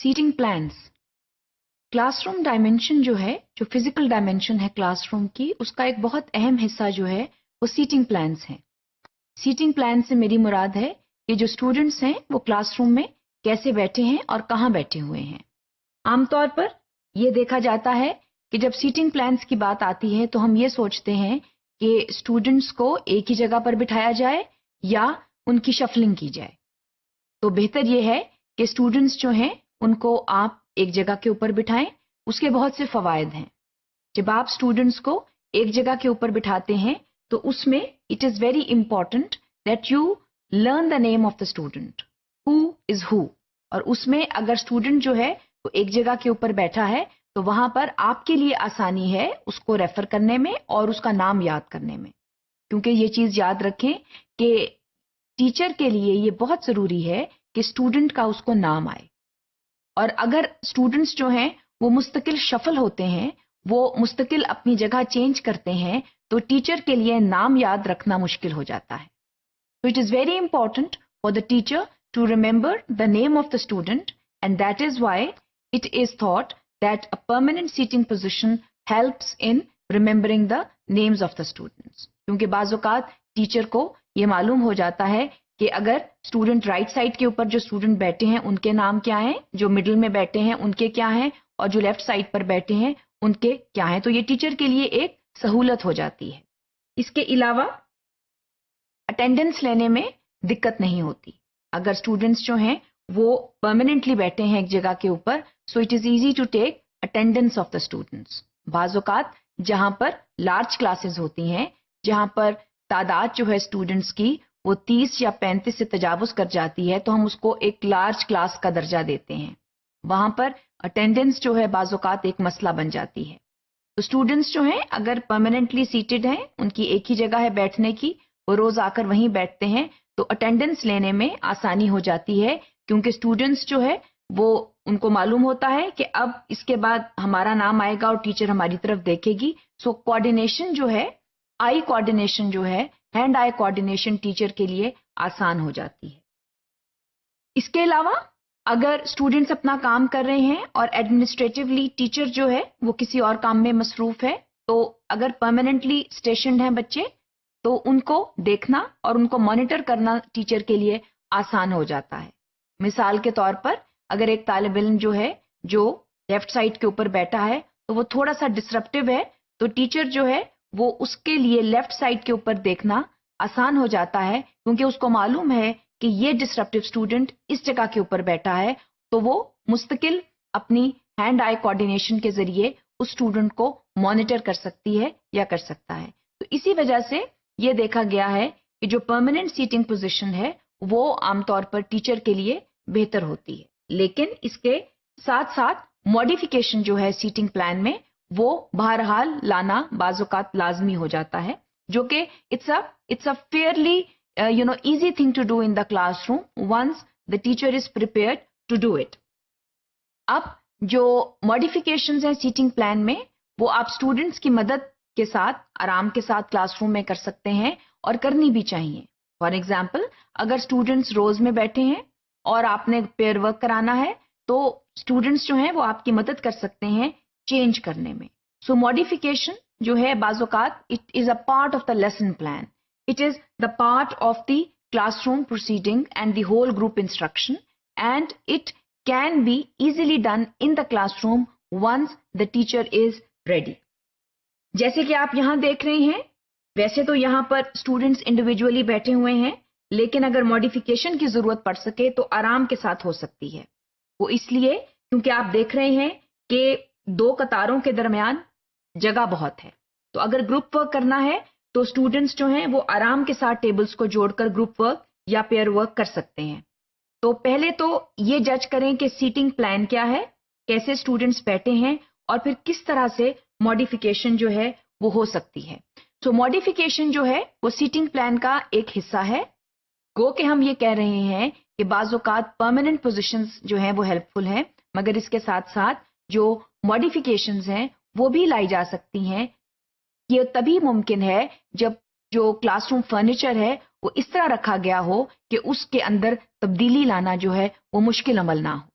Seating plans. Classroom dimension जो है, जो फिजिकल डायमेंशन है क्लासरूम की, उसका एक बहुत अहम हिस्सा जो है वो सीटिंग प्लान्स है। सीटिंग प्लान से मेरी मुराद है कि जो स्टूडेंट्स हैं वो क्लासरूम में कैसे बैठे हैं और कहाँ बैठे हुए हैं। आमतौर पर ये देखा जाता है कि जब सीटिंग प्लान्स की बात आती है तो हम ये सोचते हैं कि स्टूडेंट्स को एक ही जगह पर बिठाया जाए या उनकी शफलिंग की जाए। तो बेहतर ये है कि स्टूडेंट्स जो हैं उनको आप एक जगह के ऊपर बिठाएं। उसके बहुत से फवायद हैं। जब आप स्टूडेंट्स को एक जगह के ऊपर बिठाते हैं तो उसमें it is very important that you learn the name of the student, who is who. और उसमें अगर स्टूडेंट जो है वो एक जगह के ऊपर बैठा है तो वहां पर आपके लिए आसानी है उसको रेफर करने में और उसका नाम याद करने में। क्योंकि ये चीज याद रखें कि टीचर के लिए ये बहुत जरूरी है कि स्टूडेंट का उसको नाम आए। और अगर स्टूडेंट्स जो हैं वो मुस्तकिल शफल होते हैं, वो मुस्तकिल अपनी जगह चेंज करते हैं, तो टीचर के लिए नाम याद रखना मुश्किल हो जाता है। तो it is very important for the teacher to remember the name of the student, and that is why it is thought that a permanent seating position helps in remembering the names of the students. क्योंकि बाज़-औक़ात teacher को ये मालूम हो जाता है कि अगर स्टूडेंट राइट साइड के ऊपर जो स्टूडेंट बैठे हैं उनके नाम क्या हैं, जो मिडिल में बैठे हैं उनके क्या हैं, और जो लेफ्ट साइड पर बैठे हैं उनके क्या हैं। तो ये टीचर के लिए एक सहूलत हो जाती है। इसके अलावा अटेंडेंस लेने में दिक्कत नहीं होती। अगर स्टूडेंट्स जो हैं वो परमानेंटली बैठे हैं एक जगह के ऊपर, so it is easy to take attendance of the students. बाज़ औक़ात जहां पर लार्ज क्लासेस होती हैं, जहां पर तादाद जो है स्टूडेंट्स की वो 30 या 35 से तजावुज कर जाती है, तो हम उसको एक लार्ज क्लास का दर्जा देते हैं। वहां पर अटेंडेंस जो है बाज़ औक़ात एक मसला बन जाती है। तो स्टूडेंट्स जो हैं अगर परमानेंटली सीटेड हैं, उनकी एक ही जगह है बैठने की, वो रोज आकर वहीं बैठते हैं, तो अटेंडेंस लेने में आसानी हो जाती है। क्योंकि स्टूडेंट्स जो है वो उनको मालूम होता है कि अब इसके बाद हमारा नाम आएगा और टीचर हमारी तरफ देखेगी। सो कोऑर्डिनेशन जो है, आई कोऑर्डिनेशन जो है, हैंड आई कोऑर्डिनेशन टीचर के लिए आसान हो जाती है। इसके अलावा अगर स्टूडेंट्स अपना काम कर रहे हैं और एडमिनिस्ट्रेटिवली टीचर जो है वो किसी और काम में मसरूफ है, तो अगर परमानेंटली स्टेशनड हैं बच्चे तो उनको देखना और उनको मॉनिटर करना टीचर के लिए आसान हो जाता है। मिसाल के तौर पर अगर एक तालिब इल्म जो है जो लेफ्ट साइड के ऊपर बैठा है तो वो थोड़ा सा डिसरप्टिव है, तो टीचर जो है वो उसके लिए लेफ्ट साइड के ऊपर देखना आसान हो जाता है। क्योंकि उसको मालूम है कि ये डिसरप्टिव स्टूडेंट इस जगह के ऊपर बैठा है, तो वो मुस्तकिल अपनी हैंड आई कोऑर्डिनेशन के जरिए उस स्टूडेंट को मॉनिटर कर सकती है या कर सकता है। तो इसी वजह से ये देखा गया है कि जो परमानेंट सीटिंग पोजीशन है वो आमतौर पर टीचर के लिए बेहतर होती है। लेकिन इसके साथ साथ मॉडिफिकेशन जो है सीटिंग प्लान में वो बहरहाल लाना बाज़-औक़ात लाजमी हो जाता है, जो कि it's a fairly easy thing to do in the classroom once the teacher is prepared to do it. अब जो modifications हैं सीटिंग प्लान में वो आप स्टूडेंट्स की मदद के साथ आराम के साथ क्लासरूम में कर सकते हैं और करनी भी चाहिए। फॉर एग्जाम्पल अगर स्टूडेंट्स रोज में बैठे हैं और आपने पेयर वर्क कराना है तो स्टूडेंट्स जो हैं वो आपकी मदद कर सकते हैं चेंज करने में। सो मॉडिफिकेशन जो है बाज़-औक़ात it is a part of the lesson plan, it is the part of the classroom proceeding and the whole group instruction, and it can be easily done in the classroom once the teacher is ready. जैसे कि आप यहां देख रहे हैं, वैसे तो यहां पर स्टूडेंट्स इंडिविजुअली बैठे हुए हैं, लेकिन अगर मॉडिफिकेशन की जरूरत पड़ सके तो आराम के साथ हो सकती है। वो इसलिए क्योंकि आप देख रहे हैं कि दो कतारों के दरमियान जगह बहुत है। तो अगर ग्रुप वर्क करना है तो स्टूडेंट्स जो हैं वो आराम के साथ टेबल्स को जोड़कर ग्रुप वर्क या पेयर वर्क कर सकते हैं। तो पहले तो ये जज करें कि सीटिंग प्लान क्या है, कैसे स्टूडेंट्स बैठे हैं, और फिर किस तरह से मॉडिफिकेशन जो है वो हो सकती है। तो मॉडिफिकेशन जो है वो सीटिंग प्लान का एक हिस्सा है। गो कि हम ये कह रहे हैं कि बाज़-औक़ात परमानेंट पोजीशंस जो हैं वो हेल्पफुल हैं, मगर इसके साथ साथ जो मॉडिफिकेशंस हैं वो भी लाई जा सकती हैं। ये तभी मुमकिन है जब जो क्लासरूम फर्नीचर है वो इस तरह रखा गया हो कि उसके अंदर तब्दीली लाना जो है वो मुश्किल अमल ना हो।